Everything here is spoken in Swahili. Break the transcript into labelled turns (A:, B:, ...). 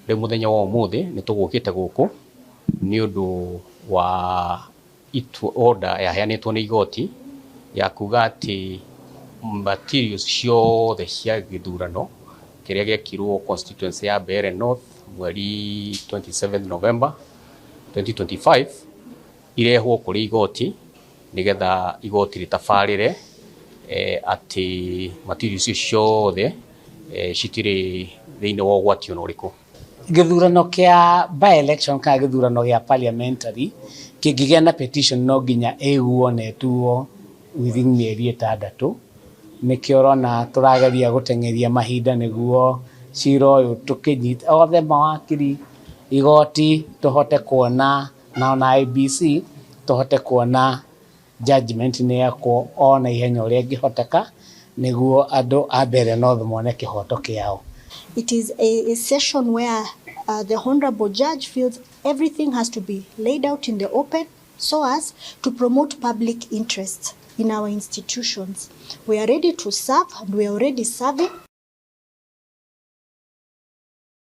A: Rĩu mũthenya wa ũmũthĩ nĩ tũgũkĩte gũkũ nĩ ũndũ wa order yaheanĩtwo nĩ igoti ya kuga atĩ materials ciothe cia gĩthurano kĩrĩa gĩekirwo constituency ya Mbeere North mweri 27 November 2025 irehwo kũrĩ igoti nĩgetha igoti rĩtabarĩre atĩ materials icio ciothe citirĩ thĩinĩ wa ũgwati ona ũrĩkũ.
B: Gĩthurano kĩa by-election kana gĩthurano gĩa parliamentary kĩngĩgĩa na petition no nginya ĩiguo na ĩtuo within mĩeri 6. Nĩkĩo ũrona tũrageria gũteng'eria mahinda nĩguo cira ũyũ tũkĩnyita othe mawakiri igoti tũhote kuona na ona IEBC tũhote kuona judgment nĩyekwo ona ihenya ũrĩa ĩngĩhoteka nĩguo andũ a Mbeere North mone kĩhoto kĩao.
C: It is a session where the Honorable Judge feels everything has to be laid out in the open so as to promote public interest in our institutions. We are ready to serve and we are already serving.